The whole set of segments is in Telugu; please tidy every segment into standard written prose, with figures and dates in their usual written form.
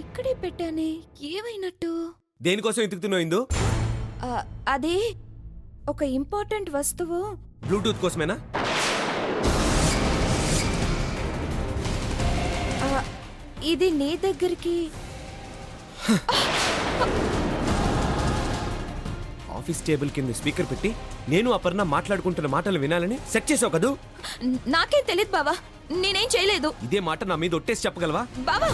ఇక్కడే పెట్టానే, ఏమైనట్టు? దేనికోసం ఎతుకుతున్నావు ఇందు? అది ఒక ఇంపార్టెంట్ వస్తువు. బ్లూటూత్ కోసమేనా? ఇది నీ దగ్గరికి. ఆఫీస్ టేబుల్ కింద స్పీకర్ పెట్టి నేను అపర్ణ మాట్లాడుకుంటున్న మాటలు వినాలని సెట్ చేసావు కదూ? నాకేం తెలియదు బావా, నేనేం చేయలేదు. ఇదే మాట నా మీద ఒట్టేసి చెప్పగలవా? బావా,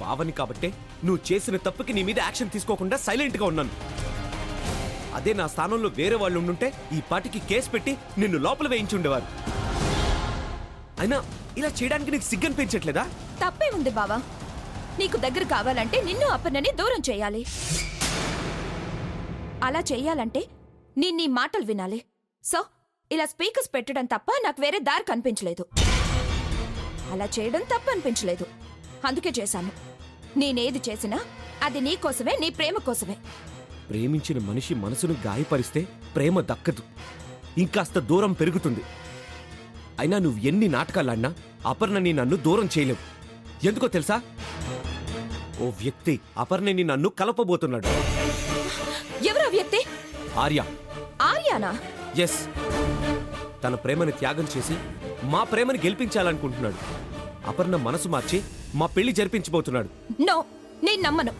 బావని కాబట్టే నువ్వు చేసిన తప్పుకి నీ మీద యాక్షన్ తీసుకోకుండా సైలెంట్ గా ఉన్నాను. అదే నా స్థానంలో వేరే వాళ్ళు ఉండుంటే ఈ పాటికి కేసు పెట్టి నిన్ను లోపల వేయించి ఉండేవారు. అయినా ఇలా చేయడానికి నీకు సిగ్గని పెంచట్లేదా? తప్పే ఉంది బావా. నీకు దగ్గర కావాలంటే నిన్ను అపర్ణని దూరం చేయాలి. అలా చెయ్యాలంటే నీ మాటలు వినాలి. సో ఇలా స్పీకర్స్ పెట్టడం తప్ప నాకు వేరే దారి కనిపించలేదు. అలా చేయడం తప్ప అనిపించలేదు, అందుకే చేశాను. నేనేది చేసినా అది నీ కోసమే, నీ ప్రేమ కోసమే. ప్రేమించిన మనిషి మనసును గాయపరిస్తే ప్రేమ దక్కదు, ఇంకాస్త దూరం పెరుగుతుంది. అయినా నువ్వు ఎన్ని నాటకాలాడినా అపర్ణని నన్ను దూరం చేయలేవు. ఎందుకో తెలుసా? ఓ వ్యక్తి అపర్ణని నన్ను కలపబోతున్నాడు. ఎవరా వ్యక్తి? ఆర్య. ఆర్యానా? ఎస్. తన ప్రేమని త్యాగం చేసి మా ప్రేమని గెలిపించాలనుకుంటున్నాడు. అపర్ణ మనసు మార్చి మా పెళ్లి జరిపించబోతున్నాడు. నో, నేను నమ్మను.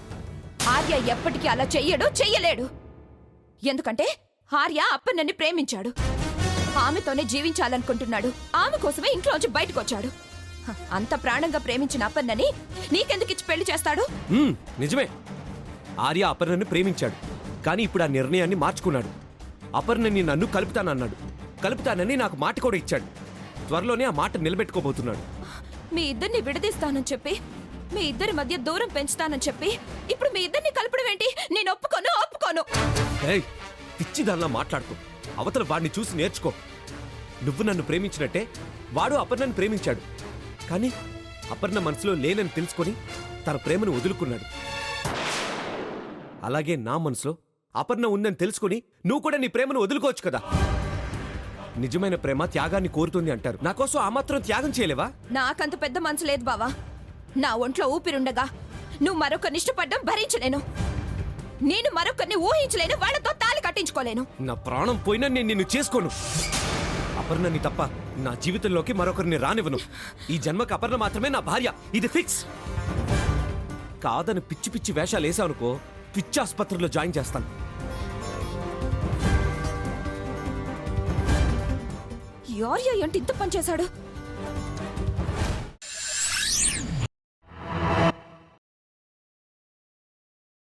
ఆర్య ఎప్పటికీ అలా చెయ్యడు, చెయ్యలేడు. ఎందుకంటే ఆర్య అపర్ణని ప్రేమించాడు, ఆమెతోనే జీవించాలనుకుంటున్నాడు. ఆమె కోసమే ఇంట్లోంచి బయటకు వచ్చాడు. అంత ప్రాణంగా ప్రేమించిన అపర్ణని నీకెందుకు ఇచ్చి పెళ్లి చేస్తాడు? నిజమే, ఆర్య అపర్ణని ప్రేమించాడు. కానీ ఇప్పుడు ఆ నిర్ణయాన్ని మార్చుకున్నాడు. అపర్ణని నన్ను కలుపుతానని నాకు మాట కూడా ఇచ్చాడు. త్వరలోనే ఆ మాట నిలబెట్టుకోబోతున్నాడు. మీ ఇద్దరిని విడదీస్తానని చెప్పి, మీ ఇద్దరి మధ్య దూరం పెంచుతానని చెప్పి ఇప్పుడు మీ ఇద్దరిని కలపడం ఏంటి? నేను ఒప్పుకోను. పిచ్చిదాల్లా మాట్లాడుకో. అవతల వాడిని చూసి నేర్చుకో. నువ్వు నన్ను ప్రేమించినట్టే వాడు అపర్ణని ప్రేమించాడు. కానీ అపర్ణ మనసులో లేనని తెలుసుకొని తన ప్రేమను వదులుకున్నాడు. అలాగే నా మనసులో అపర్ణ ఉందని తెలుసుకొని నువ్వు కూడా నీ ప్రేమను వదులుకోవచ్చు కదా. నిజమైన ప్రేమ త్యాగాన్ని కోరుతుంది అంటారు. నా కోసం ఆ మాత్రం త్యాగం చేయలేవా? నాకంత పెద్ద మనసు లేదు బావా. నా ఒంట్లో ఊపిరుండగా నువ్వు మరొకరిని ఇష్టపడ్డం భరించలేను. నేను మరొకరిని ఊహించలేను, వాళ్ళతో తాళి కట్టించుకోలేను. నా ప్రాణం పోయినా నేను నిన్ను చేసుకోను. అపర్ణని తప్ప నా జీవితంలోకి మరొకరిని రానివ్వను. ఈ జన్మకు అపర్ణ మాత్రమే నా భార్య, ఇది ఫిక్స్. కాదని పిచ్చి పిచ్చి వేషాలు వేసావనుకో, పిచ్చి ఆసుపత్రిలో జాయిన్ చేస్తాను. ఆర్య ఏంటి ఇంత పని చేశాడు?